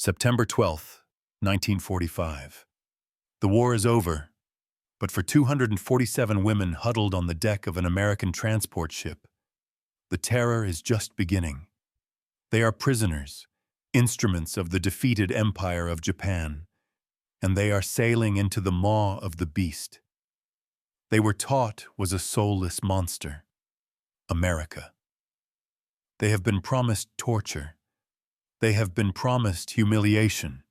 September 12th, 1945. The war is over, but for 247 women huddled on the deck of an American transport ship, the terror is just beginning. They are prisoners, instruments of the defeated Empire of Japan, and they are sailing into the maw of the beast. They were taught was a soulless monster, America. They have been promised torture. They have been promised humiliation.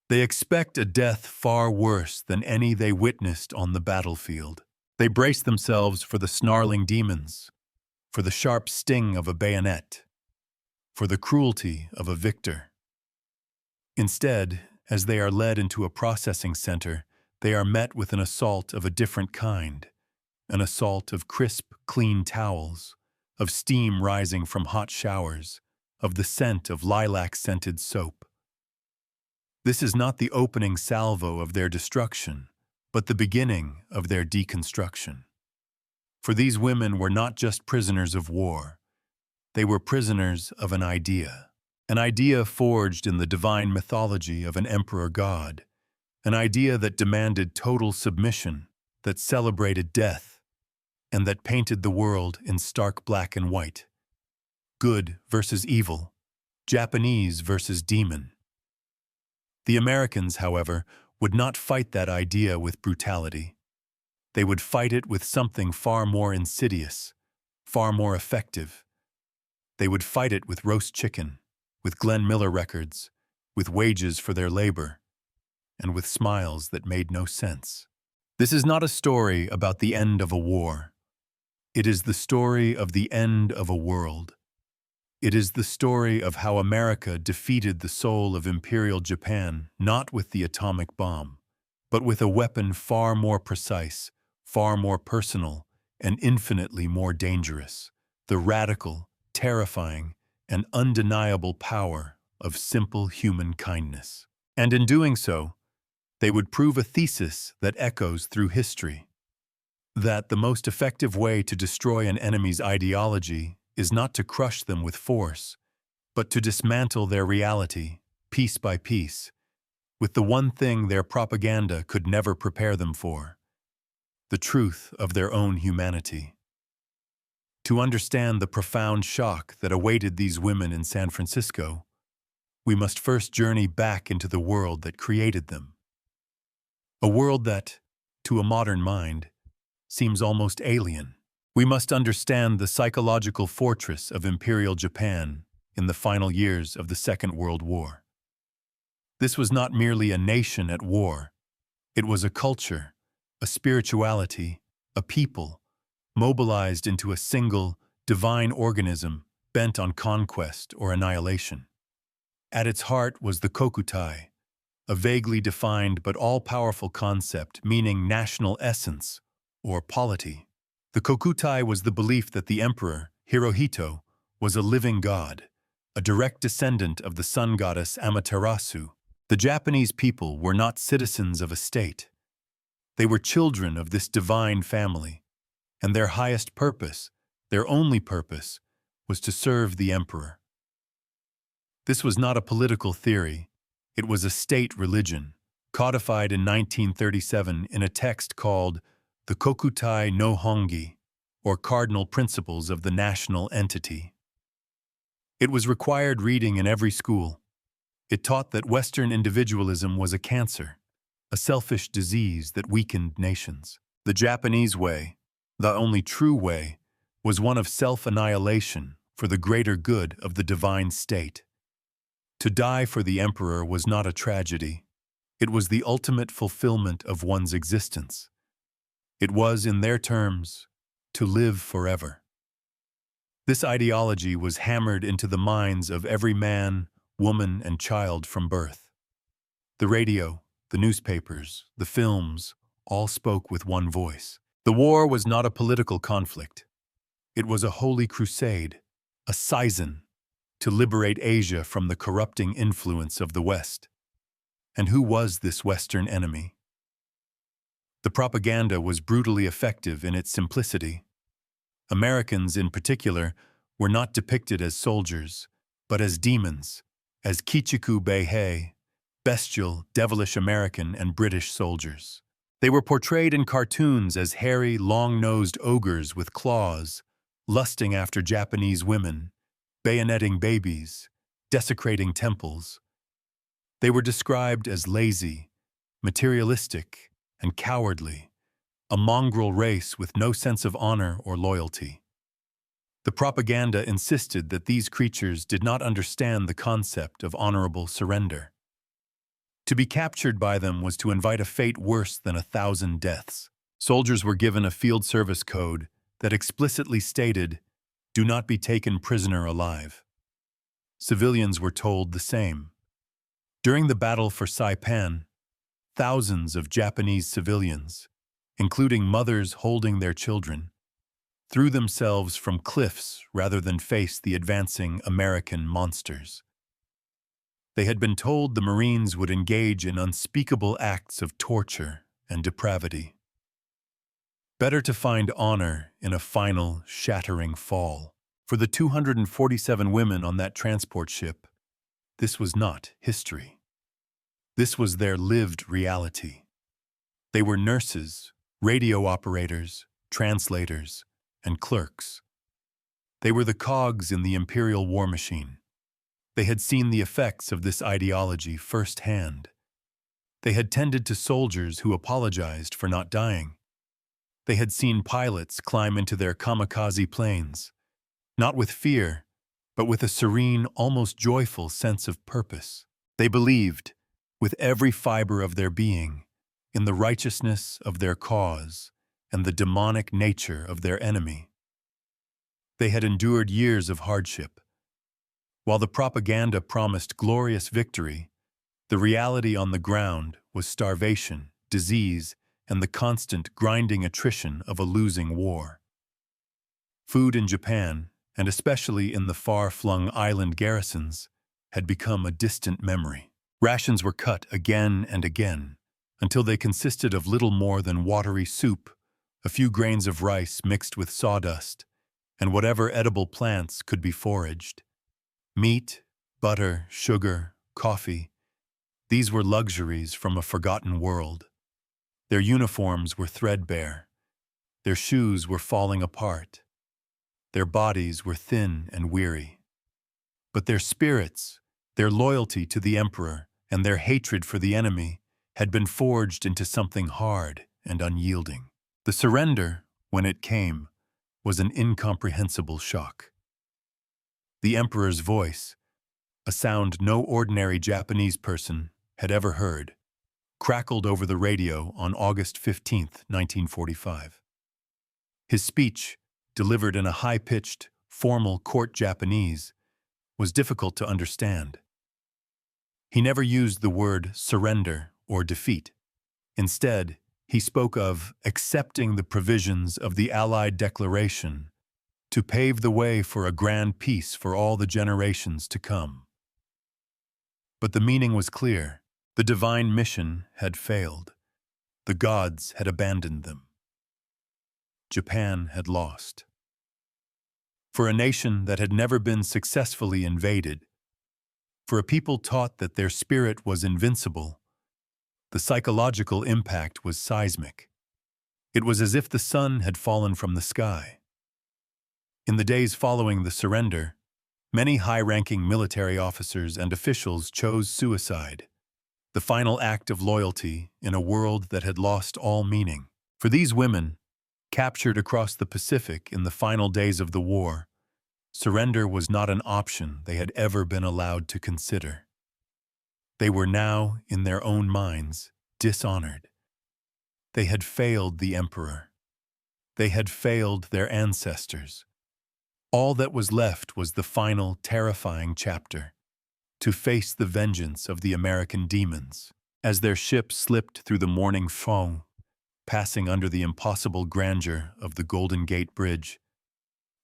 They expect a death far worse than any they witnessed on the battlefield. They brace themselves for the snarling demons, for the sharp sting of a bayonet, for the cruelty of a victor. Instead, as they are led into a processing center, they are met with an assault of a different kind, an assault of crisp, clean towels, of steam rising from hot showers, of the scent of lilac-scented soap. This is not the opening salvo of their destruction, but the beginning of their deconstruction. For these women were not just prisoners of war. They were prisoners of an idea forged in the divine mythology of an emperor god, an idea that demanded total submission, that celebrated death, and that painted the world in stark black and white. Good versus evil, Japanese versus demon. The Americans, however, would not fight that idea with brutality. They would fight it with something far more insidious, far more effective. They would fight it with roast chicken, with Glenn Miller records, with wages for their labor, and with smiles that made no sense. This is not a story about the end of a war. It is the story of the end of a world. It is the story of how America defeated the soul of Imperial Japan not with the atomic bomb, but with a weapon far more precise, far more personal, and infinitely more dangerous, the radical, terrifying, and undeniable power of simple human kindness. And in doing so, they would prove a thesis that echoes through history, that the most effective way to destroy an enemy's ideology is not to crush them with force, but to dismantle their reality, piece by piece, with the one thing their propaganda could never prepare them for, the truth of their own humanity. To understand the profound shock that awaited these women in San Francisco, we must first journey back into the world that created them. A world that, to a modern mind, seems almost alien. We must understand the psychological fortress of Imperial Japan in the final years of the Second World War. This was not merely a nation at war. It was a culture, a spirituality, a people, mobilized into a single, divine organism bent on conquest or annihilation. At its heart was the kokutai, a vaguely defined but all-powerful concept meaning national essence or polity. The kokutai was the belief that the emperor, Hirohito, was a living god, a direct descendant of the sun goddess Amaterasu. The Japanese people were not citizens of a state. They were children of this divine family, and their highest purpose, their only purpose, was to serve the emperor. This was not a political theory. It was a state religion, codified in 1937 in a text called the Kokutai no Hongi, or Cardinal Principles of the National Entity. It was required reading in every school. It taught that Western individualism was a cancer, a selfish disease that weakened nations. The Japanese way, the only true way, was one of self-annihilation for the greater good of the divine state. To die for the emperor was not a tragedy. It was the ultimate fulfillment of one's existence. It was, in their terms, to live forever. This ideology was hammered into the minds of every man, woman, and child from birth. The radio, the newspapers, the films, all spoke with one voice. The war was not a political conflict. It was a holy crusade, a season, to liberate Asia from the corrupting influence of the West. And who was this Western enemy? The propaganda was brutally effective in its simplicity. Americans, in particular, were not depicted as soldiers, but as demons, as Kichiku Beihei, bestial, devilish American and British soldiers. They were portrayed in cartoons as hairy, long-nosed ogres with claws, lusting after Japanese women, bayoneting babies, desecrating temples. They were described as lazy, materialistic, and cowardly, a mongrel race with no sense of honor or loyalty. The propaganda insisted that these creatures did not understand the concept of honorable surrender. To be captured by them was to invite a fate worse than 1,000 deaths. Soldiers were given a field service code that explicitly stated, "Do not be taken prisoner alive." Civilians were told the same. During the battle for Saipan, thousands of Japanese civilians, including mothers holding their children, threw themselves from cliffs rather than face the advancing American monsters. They had been told the Marines would engage in unspeakable acts of torture and depravity. Better to find honor in a final, shattering fall. For the 247 women on that transport ship, this was not history. This was their lived reality. They were nurses, radio operators, translators, and clerks. They were the cogs in the Imperial war machine. They had seen the effects of this ideology firsthand. They had tended to soldiers who apologized for not dying. They had seen pilots climb into their kamikaze planes, not with fear, but with a serene, almost joyful sense of purpose. They believed, with every fiber of their being, in the righteousness of their cause and the demonic nature of their enemy. They had endured years of hardship. While the propaganda promised glorious victory, the reality on the ground was starvation, disease, and the constant grinding attrition of a losing war. Food in Japan, and especially in the far-flung island garrisons, had become a distant memory. Rations were cut again and again, until they consisted of little more than watery soup, a few grains of rice mixed with sawdust, and whatever edible plants could be foraged. Meat, butter, sugar, coffee, these were luxuries from a forgotten world. Their uniforms were threadbare. Their shoes were falling apart. Their bodies were thin and weary. But their spirits, their loyalty to the emperor, and their hatred for the enemy had been forged into something hard and unyielding. The surrender, when it came, was an incomprehensible shock. The emperor's voice, a sound no ordinary Japanese person had ever heard, crackled over the radio on August 15, 1945. His speech, delivered in a high-pitched, formal court Japanese, was difficult to understand. He never used the word surrender or defeat. Instead, he spoke of accepting the provisions of the Allied Declaration to pave the way for a grand peace for all the generations to come. But the meaning was clear. The divine mission had failed. The gods had abandoned them. Japan had lost. For a nation that had never been successfully invaded, for a people taught that their spirit was invincible, the psychological impact was seismic. It was as if the sun had fallen from the sky. In the days following the surrender, many high-ranking military officers and officials chose suicide, the final act of loyalty in a world that had lost all meaning. For these women, captured across the Pacific in the final days of the war, surrender was not an option they had ever been allowed to consider. They were now, in their own minds, dishonored. They had failed the emperor. They had failed their ancestors. All that was left was the final, terrifying chapter, to face the vengeance of the American demons. As their ship slipped through the morning fog, passing under the impossible grandeur of the Golden Gate Bridge,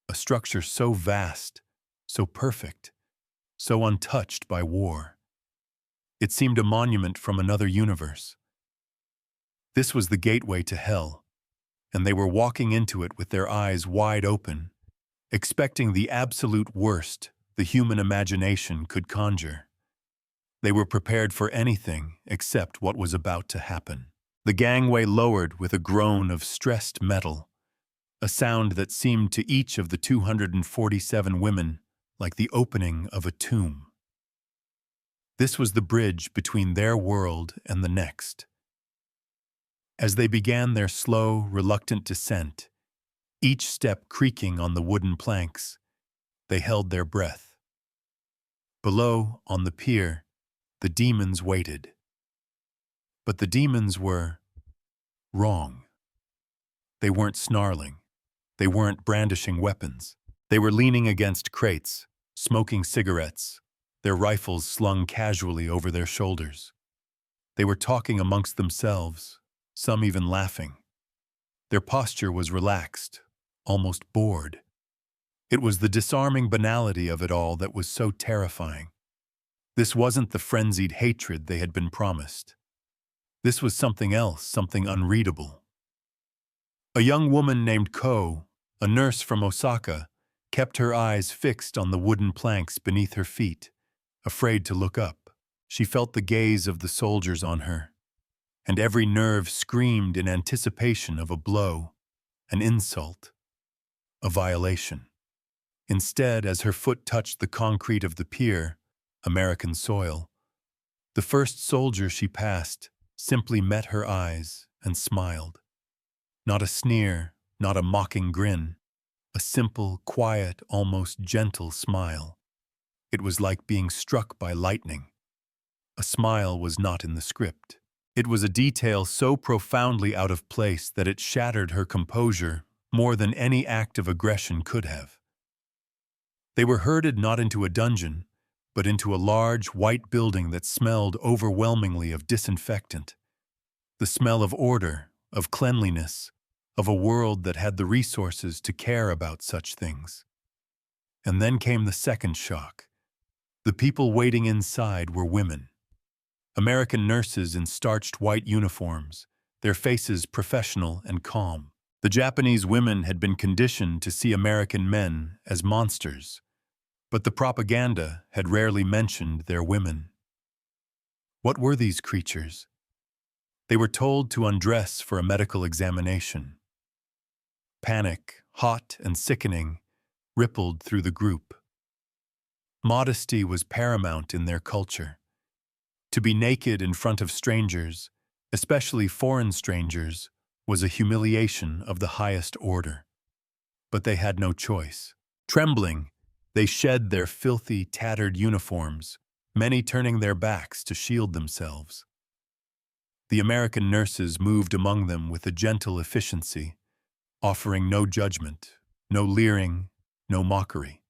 a structure so vast, so perfect, so untouched by war. It seemed a monument from another universe. This was the gateway to hell, and they were walking into it with their eyes wide open, expecting the absolute worst the human imagination could conjure. They were prepared for anything except what was about to happen. The gangway lowered with a groan of stressed metal, a sound that seemed to each of the 247 women like the opening of a tomb. This was the bridge between their world and the next. As they began their slow, reluctant descent, each step creaking on the wooden planks, they held their breath. Below, on the pier, the demons waited. But the demons were wrong. They weren't snarling. They weren't brandishing weapons. They were leaning against crates, smoking cigarettes, their rifles slung casually over their shoulders. They were talking amongst themselves, some even laughing. Their posture was relaxed, almost bored. It was the disarming banality of it all that was so terrifying. This wasn't the frenzied hatred they had been promised. This was something else, something unreadable. A young woman named Ko, a nurse from Osaka, kept her eyes fixed on the wooden planks beneath her feet, afraid to look up. She felt the gaze of the soldiers on her, and every nerve screamed in anticipation of a blow, an insult, a violation. Instead, as her foot touched the concrete of the pier, American soil, the first soldier she passed simply met her eyes and smiled. Not a sneer, not a mocking grin, a simple, quiet, almost gentle smile. It was like being struck by lightning. A smile was not in the script. It was a detail so profoundly out of place that it shattered her composure more than any act of aggression could have. They were herded not into a dungeon, but into a large, white building that smelled overwhelmingly of disinfectant. The smell of order, of cleanliness, of a world that had the resources to care about such things. And then came the second shock. The people waiting inside were women. American nurses in starched white uniforms, their faces professional and calm. The Japanese women had been conditioned to see American men as monsters, but the propaganda had rarely mentioned their women. What were these creatures? They were told to undress for a medical examination. Panic, hot and sickening, rippled through the group. Modesty was paramount in their culture. To be naked in front of strangers, especially foreign strangers, was a humiliation of the highest order. But they had no choice. Trembling, they shed their filthy, tattered uniforms, many turning their backs to shield themselves. The American nurses moved among them with a gentle efficiency, offering no judgment, no leering, no mockery.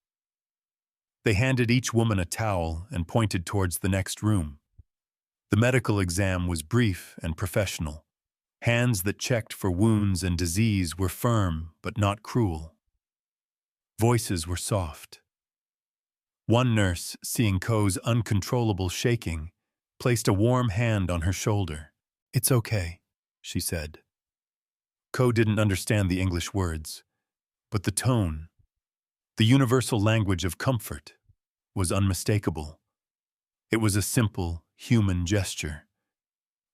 They handed each woman a towel and pointed towards the next room. The medical exam was brief and professional. Hands that checked for wounds and disease were firm but not cruel. Voices were soft. One nurse, seeing Ko's uncontrollable shaking, placed a warm hand on her shoulder. "It's okay," she said. Ko didn't understand the English words, but the tone, the universal language of comfort, was unmistakable. It was a simple, human gesture,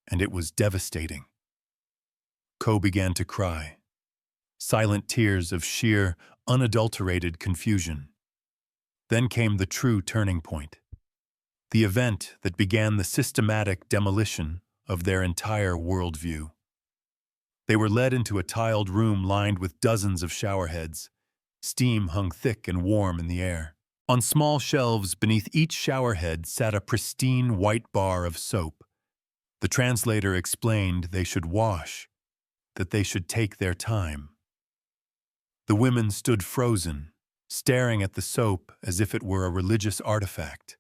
and it was devastating. Ko began to cry, silent tears of sheer, unadulterated confusion. Then came the true turning point, the event that began the systematic demolition of their entire worldview. They were led into a tiled room lined with dozens of showerheads. Steam hung thick and warm in the air. On small shelves beneath each showerhead sat a pristine white bar of soap. The translator explained they should wash, that they should take their time. The women stood frozen, staring at the soap as if it were a religious artifact.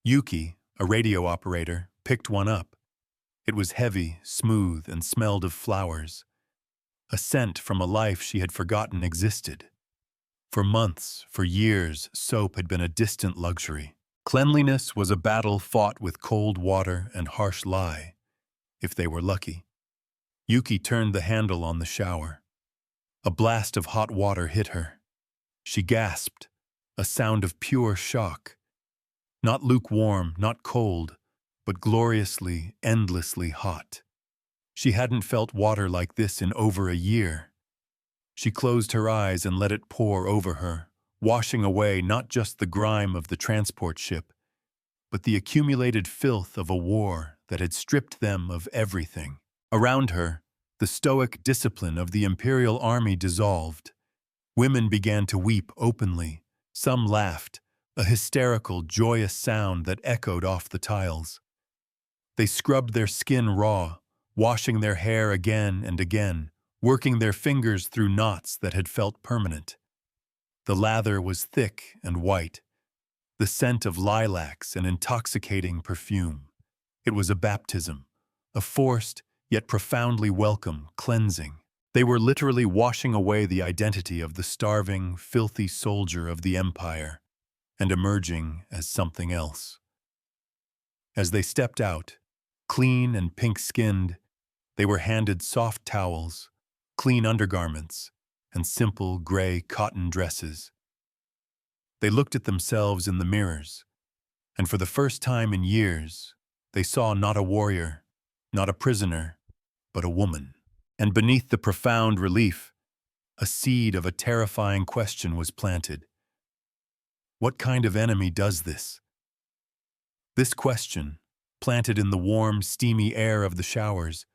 Yuki, a radio operator, picked one up. It was heavy, smooth, and smelled of flowers, a scent from a life she had forgotten existed. For months, for years, soap had been a distant luxury. Cleanliness was a battle fought with cold water and harsh lye, if they were lucky. Yuki turned the handle on the shower. A blast of hot water hit her. She gasped, a sound of pure shock. Not lukewarm, not cold, but gloriously, endlessly hot. She hadn't felt water like this in over a year. She closed her eyes and let it pour over her, washing away not just the grime of the transport ship, but the accumulated filth of a war that had stripped them of everything. Around her, the stoic discipline of the Imperial army dissolved. Women began to weep openly. Some laughed, a hysterical, joyous sound that echoed off the tiles. They scrubbed their skin raw, washing their hair again and again, working their fingers through knots that had felt permanent. The lather was thick and white, the scent of lilacs and intoxicating perfume. It was a baptism, a forced yet profoundly welcome cleansing. They were literally washing away the identity of the starving, filthy soldier of the Empire and emerging as something else. As they stepped out, clean and pink-skinned, they were handed soft towels, clean undergarments, and simple gray cotton dresses. They looked at themselves in the mirrors, and for the first time in years, they saw not a warrior, not a prisoner, but a woman. And beneath the profound relief, a seed of a terrifying question was planted. What kind of enemy does this? This question, planted in the warm, steamy air of the showers,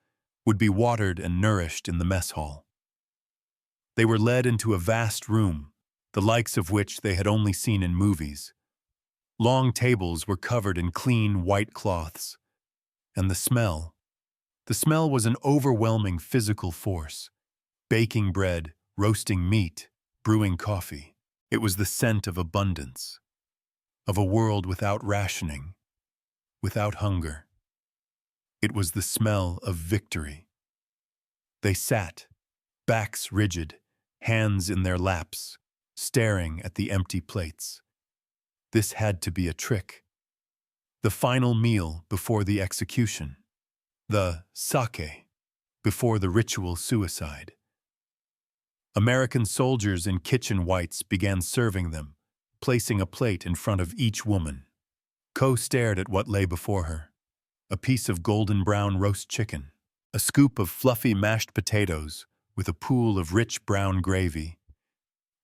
would be watered and nourished in the mess hall. They were led into a vast room, the likes of which they had only seen in movies. Long tables were covered in clean white cloths, and the smell was an overwhelming physical force. Baking bread, roasting meat, brewing coffee. It was the scent of abundance, of a world without rationing, without hunger. It was the smell of victory. They sat, backs rigid, hands in their laps, staring at the empty plates. This had to be a trick. The final meal before the execution. The sake before the ritual suicide. American soldiers in kitchen whites began serving them, placing a plate in front of each woman. Ko stared at what lay before her. A piece of golden brown roast chicken, a scoop of fluffy mashed potatoes with a pool of rich brown gravy,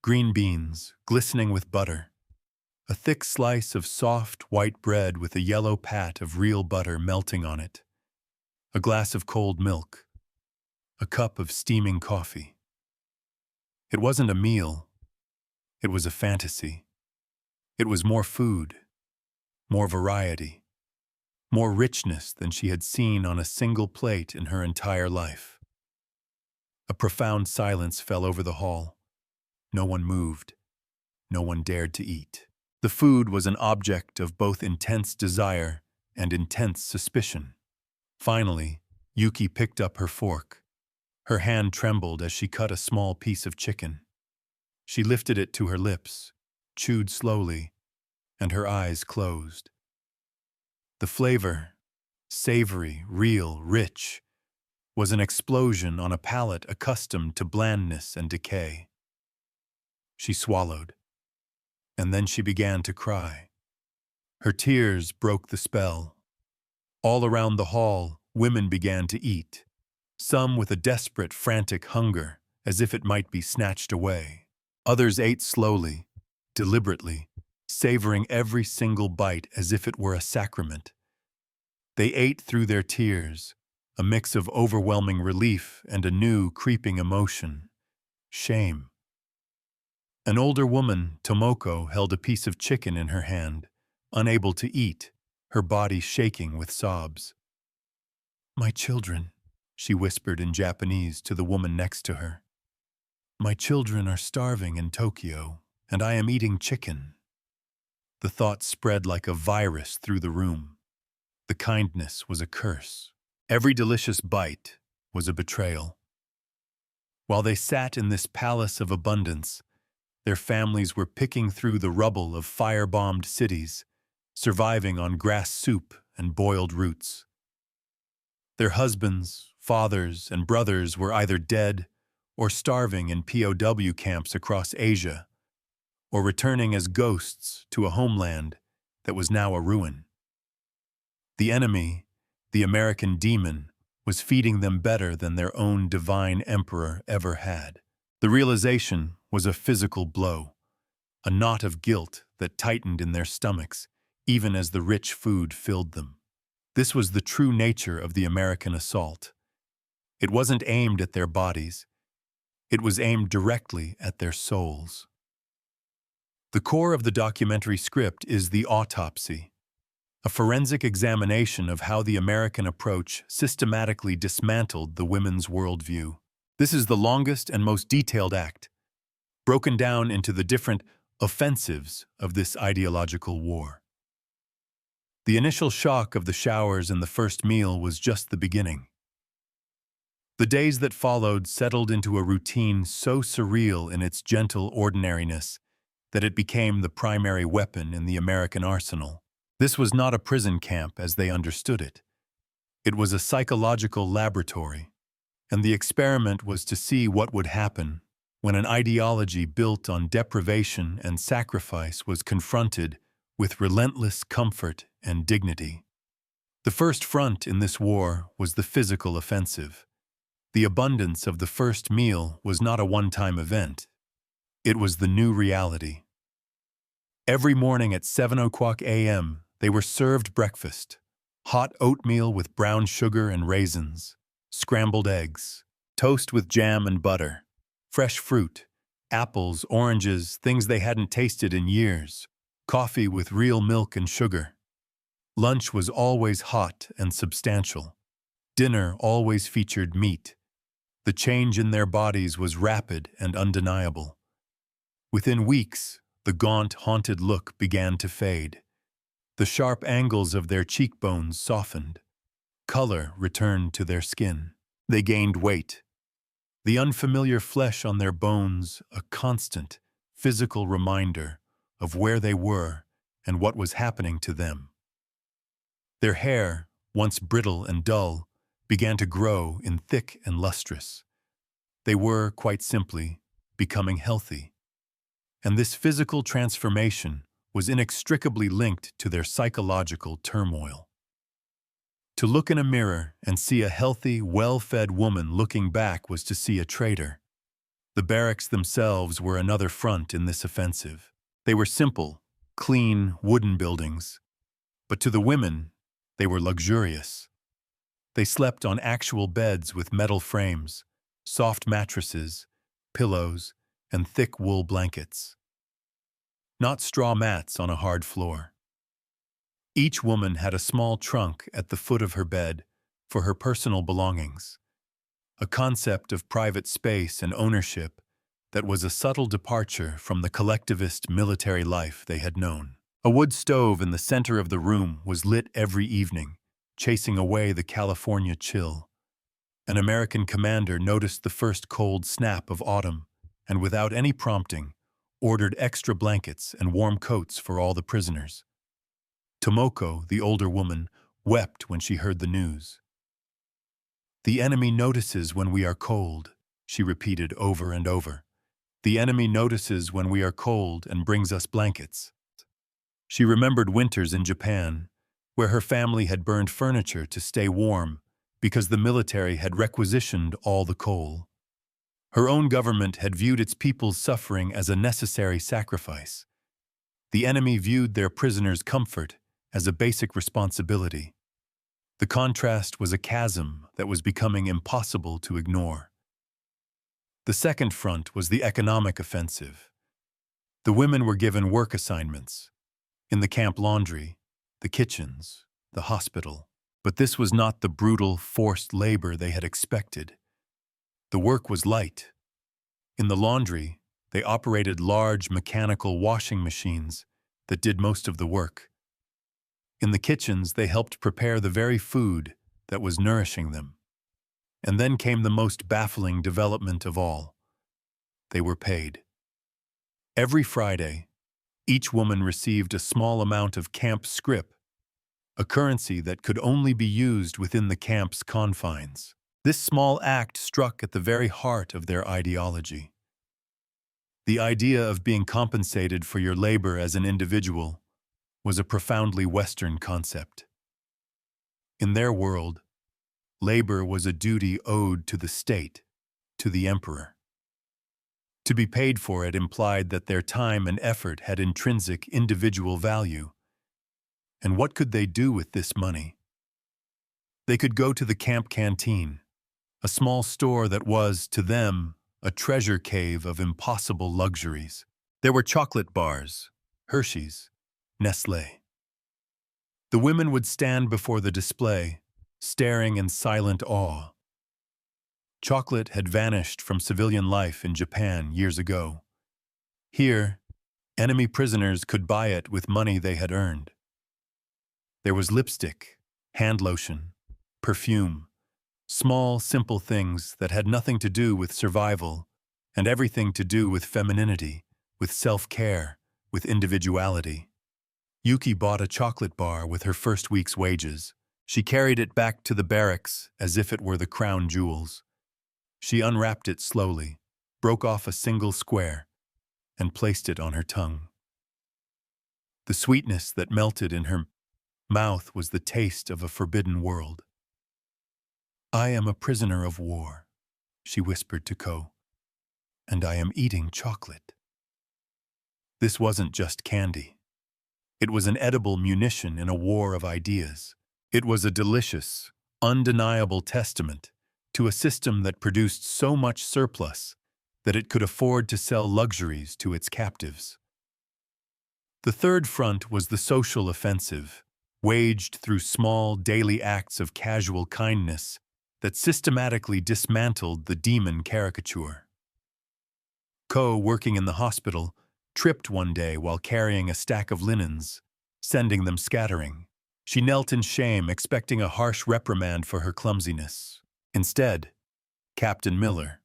green beans glistening with butter, a thick slice of soft white bread with a yellow pat of real butter melting on it, a glass of cold milk, a cup of steaming coffee. It wasn't a meal, it was a fantasy. It was more food, more variety, more richness than she had seen on a single plate in her entire life. A profound silence fell over the hall. No one moved. No one dared to eat. The food was an object of both intense desire and intense suspicion. Finally, Yuki picked up her fork. Her hand trembled as she cut a small piece of chicken. She lifted it to her lips, chewed slowly, and her eyes closed. The flavor, savory, real, rich, was an explosion on a palate accustomed to blandness and decay. She swallowed, and then she began to cry. Her tears broke the spell. All around the hall, women began to eat, some with a desperate, frantic hunger, as if it might be snatched away. Others ate slowly, deliberately, savoring every single bite as if it were a sacrament. They ate through their tears, a mix of overwhelming relief and a new, creeping emotion, shame. An older woman, Tomoko, held a piece of chicken in her hand, unable to eat, her body shaking with sobs. "My children," she whispered in Japanese to the woman next to her. "My children are starving in Tokyo, and I am eating chicken." The thought spread like a virus through the room. The kindness was a curse. Every delicious bite was a betrayal. While they sat in this palace of abundance, their families were picking through the rubble of firebombed cities, surviving on grass soup and boiled roots. Their husbands, fathers, and brothers were either dead or starving in POW camps across Asia, or returning as ghosts to a homeland that was now a ruin. The enemy, the American demon, was feeding them better than their own divine emperor ever had. The realization was a physical blow, a knot of guilt that tightened in their stomachs, even as the rich food filled them. This was the true nature of the American assault. It wasn't aimed at their bodies. It was aimed directly at their souls. The core of the documentary script is the autopsy, a forensic examination of how the American approach systematically dismantled the women's worldview. This is the longest and most detailed act, broken down into the different offensives of this ideological war. The initial shock of the showers and the first meal was just the beginning. The days that followed settled into a routine so surreal in its gentle ordinariness that it became the primary weapon in the American arsenal. This was not a prison camp as they understood it. It was a psychological laboratory, and the experiment was to see what would happen when an ideology built on deprivation and sacrifice was confronted with relentless comfort and dignity. The first front in this war was the physical offensive. The abundance of the first meal was not a one-time event. It was the new reality. Every morning at 7 o'clock a.m., they were served breakfast: hot oatmeal with brown sugar and raisins, scrambled eggs, toast with jam and butter, fresh fruit, apples, oranges, things they hadn't tasted in years, coffee with real milk and sugar. Lunch was always hot and substantial. Dinner always featured meat. The change in their bodies was rapid and undeniable. Within weeks, the gaunt, haunted look began to fade. The sharp angles of their cheekbones softened. Color returned to their skin. They gained weight. The unfamiliar flesh on their bones, a constant, physical reminder of where they were and what was happening to them. Their hair, once brittle and dull, began to grow in thick and lustrous. They were, quite simply, becoming healthy. And this physical transformation was inextricably linked to their psychological turmoil. To look in a mirror and see a healthy, well-fed woman looking back was to see a traitor. The barracks themselves were another front in this offensive. They were simple, clean, wooden buildings. But to the women, they were luxurious. They slept on actual beds with metal frames, soft mattresses, pillows, and thick wool blankets. Not straw mats on a hard floor. Each woman had a small trunk at the foot of her bed for her personal belongings, a concept of private space and ownership that was a subtle departure from the collectivist military life they had known. A wood stove in the center of the room was lit every evening, chasing away the California chill. An American commander noticed the first cold snap of autumn and, without any prompting, ordered extra blankets and warm coats for all the prisoners. Tomoko, the older woman, wept when she heard the news. "The enemy notices when we are cold," she repeated over and over. "The enemy notices when we are cold and brings us blankets." She remembered winters in Japan, where her family had burned furniture to stay warm because the military had requisitioned all the coal. Her own government had viewed its people's suffering as a necessary sacrifice. The enemy viewed their prisoners' comfort as a basic responsibility. The contrast was a chasm that was becoming impossible to ignore. The second front was the economic offensive. The women were given work assignments in the camp laundry, the kitchens, the hospital. But this was not the brutal, forced labor they had expected. The work was light. In the laundry, they operated large mechanical washing machines that did most of the work. In the kitchens, they helped prepare the very food that was nourishing them. And then came the most baffling development of all. They were paid. Every Friday, each woman received a small amount of camp scrip, a currency that could only be used within the camp's confines. This small act struck at the very heart of their ideology. The idea of being compensated for your labor as an individual, was a profoundly Western concept. In their world, labor was a duty owed to the state, to the emperor. To be paid for it implied that their time and effort had intrinsic individual value. And what could they do with this money? They could go to the camp canteen, a small store that was, to them, a treasure cave of impossible luxuries. There were chocolate bars, Hershey's, Nestlé. The women would stand before the display, staring in silent awe. Chocolate had vanished from civilian life in Japan years ago. Here, enemy prisoners could buy it with money they had earned. There was lipstick, hand lotion, perfume, small, simple things that had nothing to do with survival and everything to do with femininity, with self-care, with individuality. Yuki bought a chocolate bar with her first week's wages. She carried it back to the barracks as if it were the crown jewels. She unwrapped it slowly, broke off a single square, and placed it on her tongue. The sweetness that melted in her mouth was the taste of a forbidden world. "I am a prisoner of war," she whispered to Ko, "and I am eating chocolate." This wasn't just candy. It was an edible munition in a war of ideas. It was a delicious, undeniable testament to a system that produced so much surplus that it could afford to sell luxuries to its captives. The third front was the social offensive, waged through small daily acts of casual kindness that systematically dismantled the demon caricature. Ko, working in the hospital, tripped one day while carrying a stack of linens, sending them scattering. She knelt in shame, expecting a harsh reprimand for her clumsiness. Instead, Captain Miller,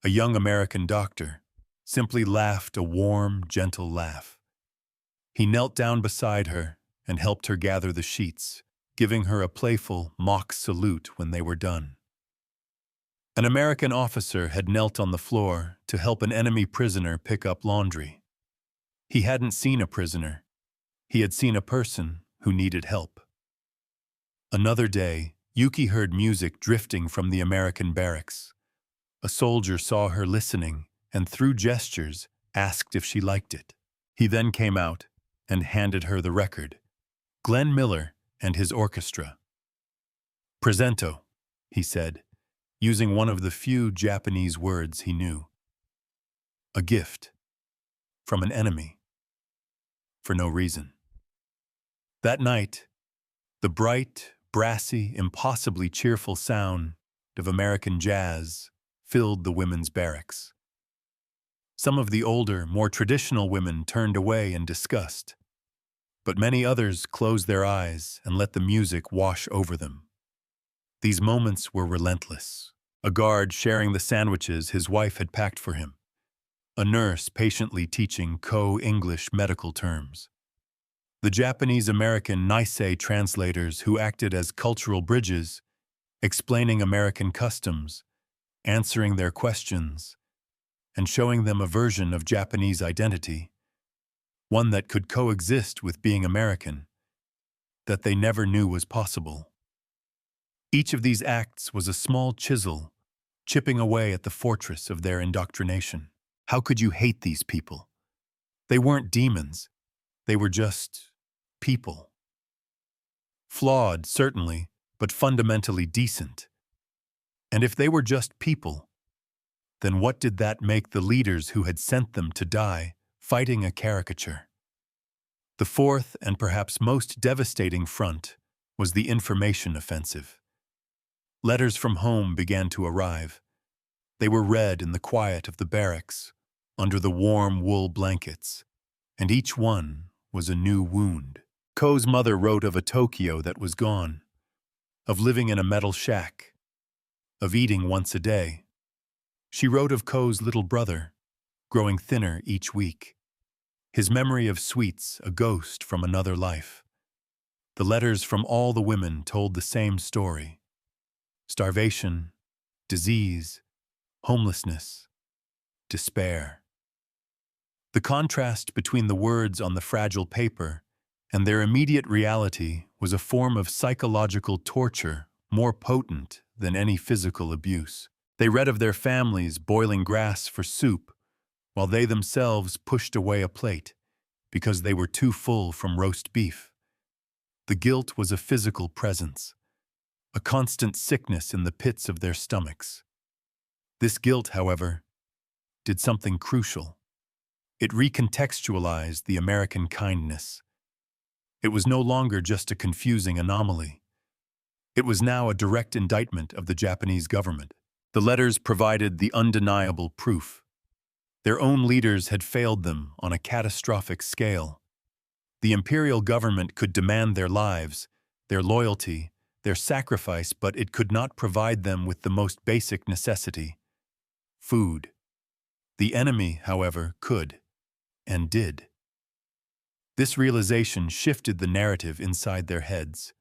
a young American doctor, simply laughed a warm, gentle laugh. He knelt down beside her and helped her gather the sheets, giving her a playful mock salute when they were done. An American officer had knelt on the floor to help an enemy prisoner pick up laundry. He hadn't seen a prisoner. He had seen a person who needed help. Another day, Yuki heard music drifting from the American barracks. A soldier saw her listening and, through gestures, asked if she liked it. He then came out and handed her the record, Glenn Miller and his orchestra. "Presento," he said, using one of the few Japanese words he knew. A gift. From an enemy. For no reason. That night, the bright, brassy, impossibly cheerful sound of American jazz filled the women's barracks. Some of the older, more traditional women turned away in disgust, but many others closed their eyes and let the music wash over them. These moments were relentless. A guard sharing the sandwiches his wife had packed for him. A nurse patiently teaching English medical terms. The Japanese-American Nisei translators who acted as cultural bridges, explaining American customs, answering their questions, and showing them a version of Japanese identity, one that could coexist with being American, that they never knew was possible. Each of these acts was a small chisel, chipping away at the fortress of their indoctrination. How could you hate these people? They weren't demons. They were just people. Flawed, certainly, but fundamentally decent. And if they were just people, then what did that make the leaders who had sent them to die fighting a caricature? The fourth and perhaps most devastating front was the information offensive. Letters from home began to arrive. They were read in the quiet of the barracks, under the warm wool blankets, and each one was a new wound. Ko's mother wrote of a Tokyo that was gone, of living in a metal shack, of eating once a day. She wrote of Ko's little brother, growing thinner each week, his memory of sweets a ghost from another life. The letters from all the women told the same story. Starvation, disease, homelessness, despair. The contrast between the words on the fragile paper and their immediate reality was a form of psychological torture more potent than any physical abuse. They read of their families boiling grass for soup, while they themselves pushed away a plate because they were too full from roast beef. The guilt was a physical presence, a constant sickness in the pits of their stomachs. This guilt, however, did something crucial. It recontextualized the American kindness. It was no longer just a confusing anomaly. It was now a direct indictment of the Japanese government. The letters provided the undeniable proof. Their own leaders had failed them on a catastrophic scale. The imperial government could demand their lives, their loyalty, their sacrifice, but it could not provide them with the most basic necessity: food. The enemy, however, could, and did. This realization shifted the narrative inside their heads.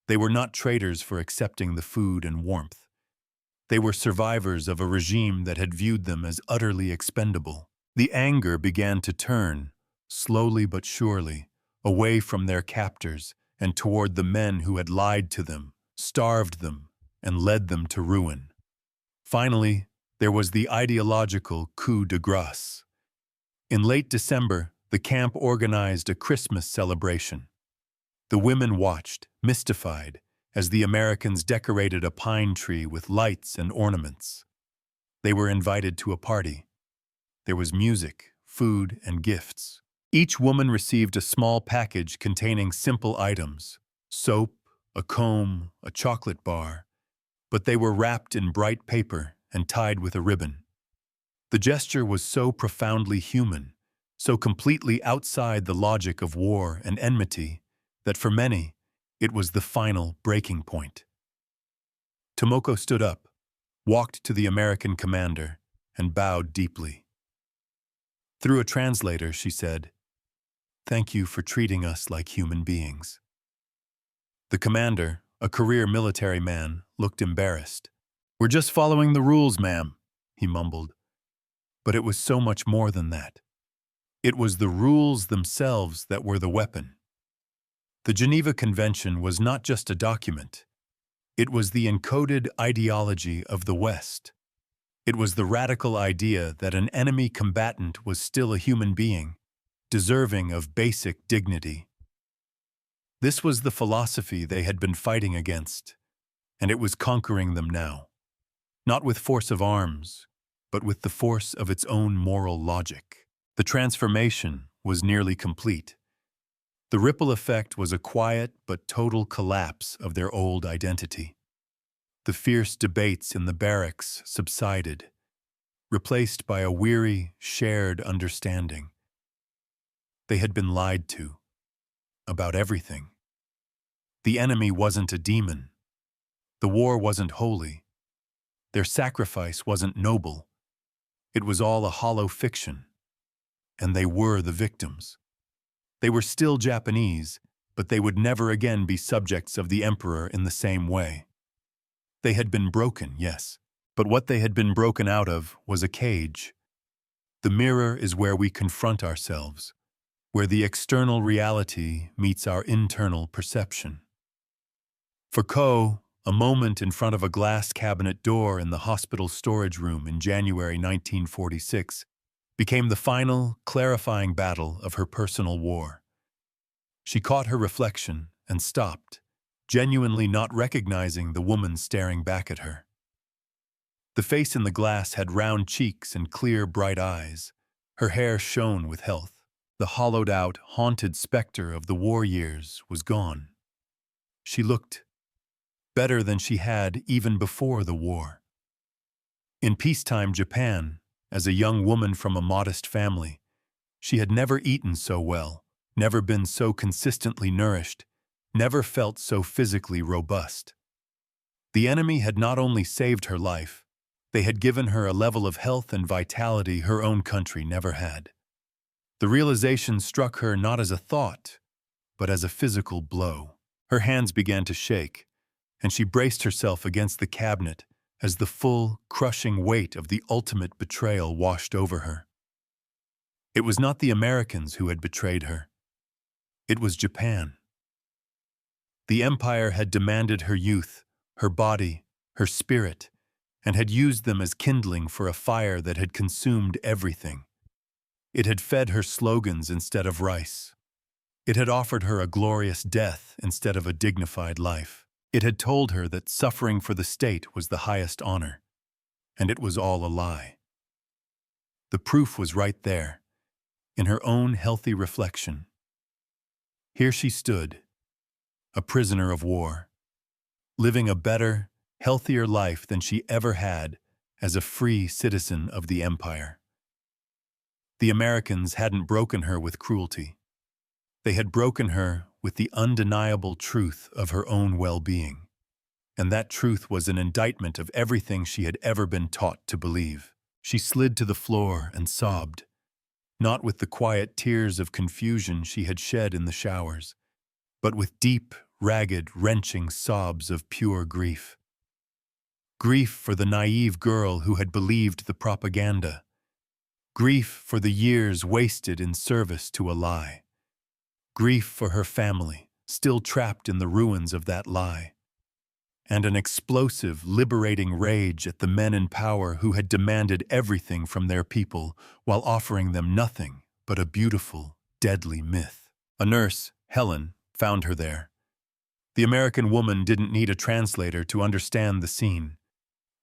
They were not traitors for accepting the food and warmth. They were survivors of a regime that had viewed them as utterly expendable. The anger began to turn, slowly but surely, away from their captors and toward the men who had lied to them, starved them, and led them to ruin. Finally, there was the ideological coup de grace. In late December, the camp organized a Christmas celebration. The women watched, mystified, as the Americans decorated a pine tree with lights and ornaments. They were invited to a party. There was music, food, and gifts. Each woman received a small package containing simple items: soap, a comb, a chocolate bar, but they were wrapped in bright paper and tied with a ribbon. The gesture was so profoundly human, so completely outside the logic of war and enmity, that for many, it was the final breaking point. Tomoko stood up, walked to the American commander, and bowed deeply. Through a translator, she said, "Thank you for treating us like human beings." The commander, a career military man, looked embarrassed. "We're just following the rules, ma'am," he mumbled. But it was so much more than that. It was the rules themselves that were the weapon. The Geneva Convention was not just a document. It was the encoded ideology of the West. It was the radical idea that an enemy combatant was still a human being, deserving of basic dignity. This was the philosophy they had been fighting against, and it was conquering them now. Not with force of arms, but with the force of its own moral logic. The transformation was nearly complete. The ripple effect was a quiet but total collapse of their old identity. The fierce debates in the barracks subsided, replaced by a weary, shared understanding. They had been lied to about everything. The enemy wasn't a demon. The war wasn't holy. Their sacrifice wasn't noble. It was all a hollow fiction. And they were the victims. They were still Japanese, but they would never again be subjects of the emperor in the same way. They had been broken, yes, but what they had been broken out of was a cage. The mirror is where we confront ourselves, where the external reality meets our internal perception. For Ko, a moment in front of a glass cabinet door in the hospital storage room in January 1946 became the final, clarifying battle of her personal war. She caught her reflection and stopped, genuinely not recognizing the woman staring back at her. The face in the glass had round cheeks and clear, bright eyes. Her hair shone with health. The hollowed-out, haunted specter of the war years was gone. She looked better than she had even before the war. In peacetime Japan, as a young woman from a modest family, she had never eaten so well, never been so consistently nourished, never felt so physically robust. The enemy had not only saved her life, they had given her a level of health and vitality her own country never had. The realization struck her not as a thought, but as a physical blow. Her hands began to shake, and she braced herself against the cabinet as the full, crushing weight of the ultimate betrayal washed over her. It was not the Americans who had betrayed her. It was Japan. The empire had demanded her youth, her body, her spirit, and had used them as kindling for a fire that had consumed everything. It had fed her slogans instead of rice. It had offered her a glorious death instead of a dignified life. It had told her that suffering for the state was the highest honor, and it was all a lie. The proof was right there, in her own healthy reflection. Here she stood, a prisoner of war, living a better, healthier life than she ever had as a free citizen of the empire. The Americans hadn't broken her with cruelty. They had broken her with the undeniable truth of her own well-being. And that truth was an indictment of everything she had ever been taught to believe. She slid to the floor and sobbed, not with the quiet tears of confusion she had shed in the showers, but with deep, ragged, wrenching sobs of pure grief. Grief for the naive girl who had believed the propaganda. Grief for the years wasted in service to a lie. Grief for her family, still trapped in the ruins of that lie. And an explosive, liberating rage at the men in power who had demanded everything from their people while offering them nothing but a beautiful, deadly myth. A nurse, Helen, found her there. The American woman didn't need a translator to understand the scene.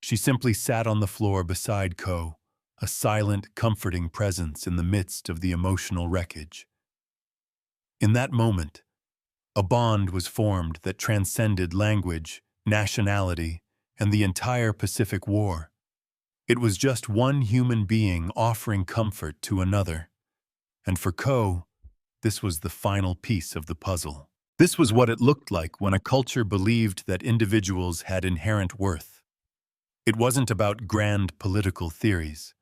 She simply sat on the floor beside Ko, a silent, comforting presence in the midst of the emotional wreckage. In that moment, a bond was formed that transcended language, nationality, and the entire Pacific War. It was just one human being offering comfort to another. And for Ko, this was the final piece of the puzzle. This was what it looked like when a culture believed that individuals had inherent worth. It wasn't about grand political theories.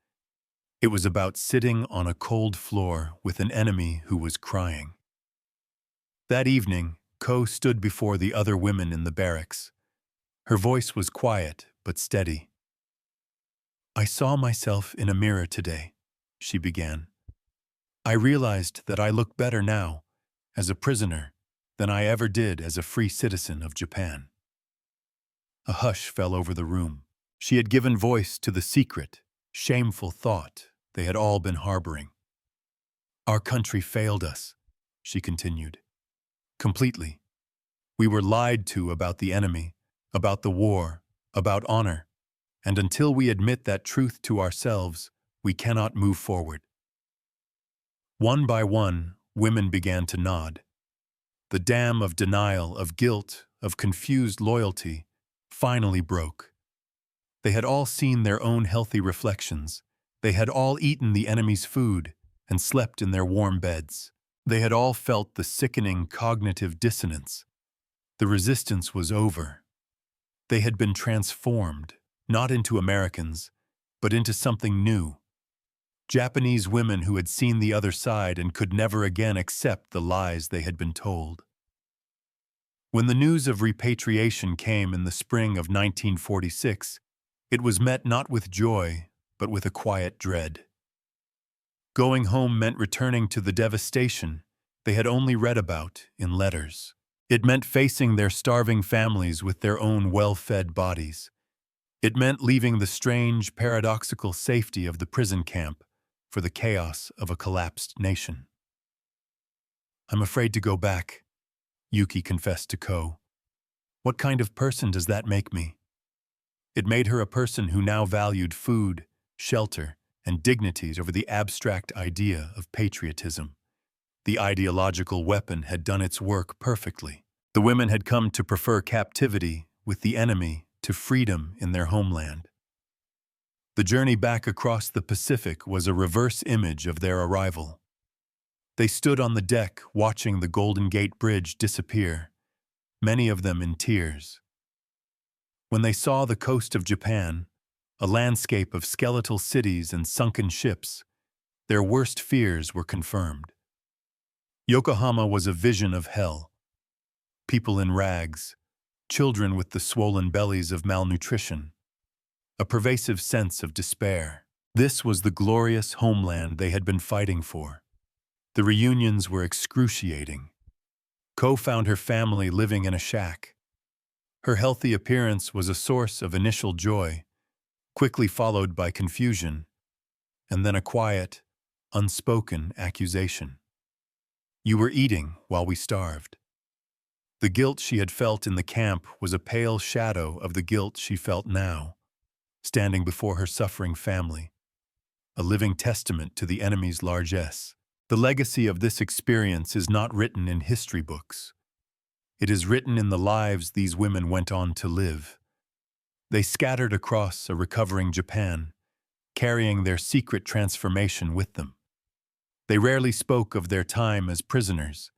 It was about sitting on a cold floor with an enemy who was crying. That evening, Ko stood before the other women in the barracks. Her voice was quiet but steady. "I saw myself in a mirror today," she began. "I realized that I look better now, as a prisoner, than I ever did as a free citizen of Japan." A hush fell over the room. She had given voice to the secret, shameful thought they had all been harboring. "Our country failed us," she continued. "Completely. We were lied to about the enemy, about the war, about honor, and until we admit that truth to ourselves, we cannot move forward." One by one, women began to nod. The dam of denial, of guilt, of confused loyalty finally broke. They had all seen their own healthy reflections. They had all eaten the enemy's food and slept in their warm beds. They had all felt the sickening cognitive dissonance. The resistance was over. They had been transformed, not into Americans, but into something new. Japanese women who had seen the other side and could never again accept the lies they had been told. When the news of repatriation came in the spring of 1946, it was met not with joy, but with a quiet dread. Going home meant returning to the devastation they had only read about in letters. It meant facing their starving families with their own well-fed bodies. It meant leaving the strange, paradoxical safety of the prison camp for the chaos of a collapsed nation. "I'm afraid to go back," Yuki confessed to Ko. "What kind of person does that make me?" It made her a person who now valued food, shelter, and dignities over the abstract idea of patriotism. The ideological weapon had done its work perfectly. The women had come to prefer captivity with the enemy to freedom in their homeland. The journey back across the Pacific was a reverse image of their arrival. They stood on the deck watching the Golden Gate Bridge disappear, many of them in tears. When they saw the coast of Japan, a landscape of skeletal cities and sunken ships, their worst fears were confirmed. Yokohama was a vision of hell. People in rags, children with the swollen bellies of malnutrition, a pervasive sense of despair. This was the glorious homeland they had been fighting for. The reunions were excruciating. Ko found her family living in a shack. Her healthy appearance was a source of initial joy, quickly followed by confusion, and then a quiet, unspoken accusation. "You were eating while we starved." The guilt she had felt in the camp was a pale shadow of the guilt she felt now, standing before her suffering family, a living testament to the enemy's largesse. The legacy of this experience is not written in history books. It is written in the lives these women went on to live. They scattered across a recovering Japan, carrying their secret transformation with them. They rarely spoke of their time as prisoners.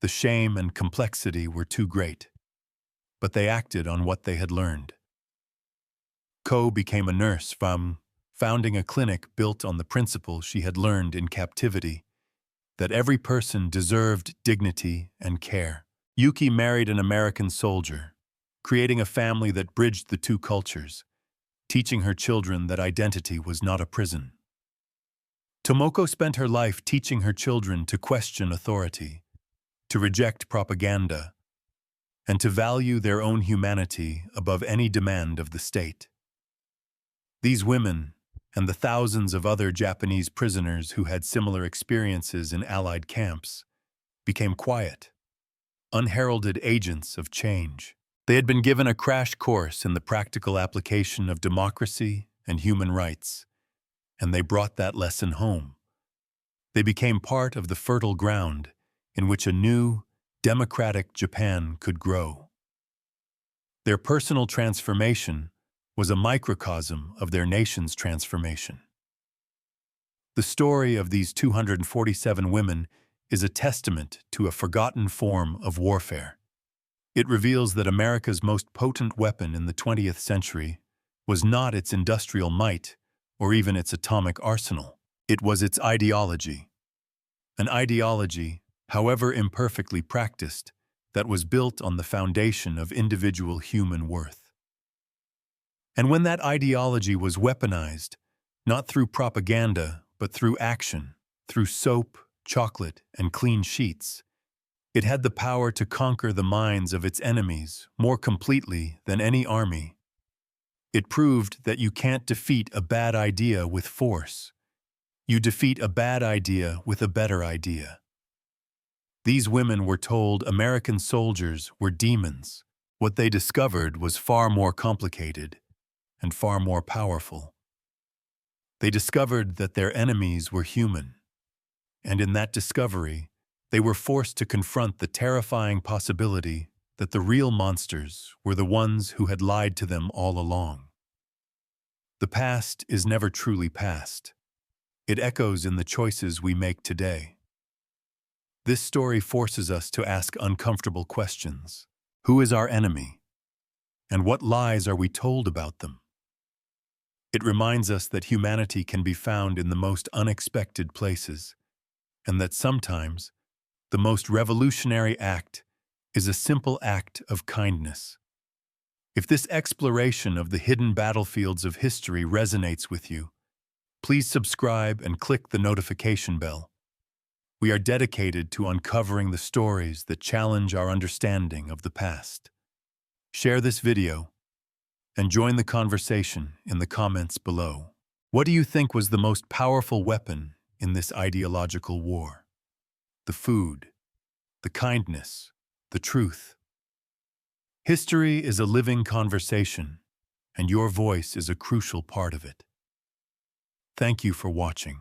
The shame and complexity were too great. But they acted on what they had learned. Ko became a nurse, founding a clinic built on the principle she had learned in captivity, that every person deserved dignity and care. Yuki married an American soldier, creating a family that bridged the two cultures, teaching her children that identity was not a prison. Tomoko spent her life teaching her children to question authority, to reject propaganda, and to value their own humanity above any demand of the state. These women, and the thousands of other Japanese prisoners who had similar experiences in Allied camps, became quiet, unheralded agents of change. They had been given a crash course in the practical application of democracy and human rights, and they brought that lesson home. They became part of the fertile ground in which a new, democratic Japan could grow. Their personal transformation was a microcosm of their nation's transformation. The story of these 247 women is a testament to a forgotten form of warfare. It reveals that America's most potent weapon in the 20th century was not its industrial might or even its atomic arsenal. It was its ideology. An ideology, however imperfectly practiced, that was built on the foundation of individual human worth. And when that ideology was weaponized, not through propaganda, but through action, through soap, chocolate, and clean sheets, it had the power to conquer the minds of its enemies more completely than any army. It proved that you can't defeat a bad idea with force. You defeat a bad idea with a better idea. These women were told American soldiers were demons. What they discovered was far more complicated and far more powerful. They discovered that their enemies were human, and in that discovery, they were forced to confront the terrifying possibility that the real monsters were the ones who had lied to them all along. The past is never truly past. It echoes in the choices we make today. This story forces us to ask uncomfortable questions. Who is our enemy? And what lies are we told about them? It reminds us that humanity can be found in the most unexpected places, and that sometimes the most revolutionary act is a simple act of kindness. If this exploration of the hidden battlefields of history resonates with you, please subscribe and click the notification bell. We are dedicated to uncovering the stories that challenge our understanding of the past. Share this video and join the conversation in the comments below. What do you think was the most powerful weapon in this ideological war? The food, the kindness, the truth. History is a living conversation, and your voice is a crucial part of it. Thank you for watching.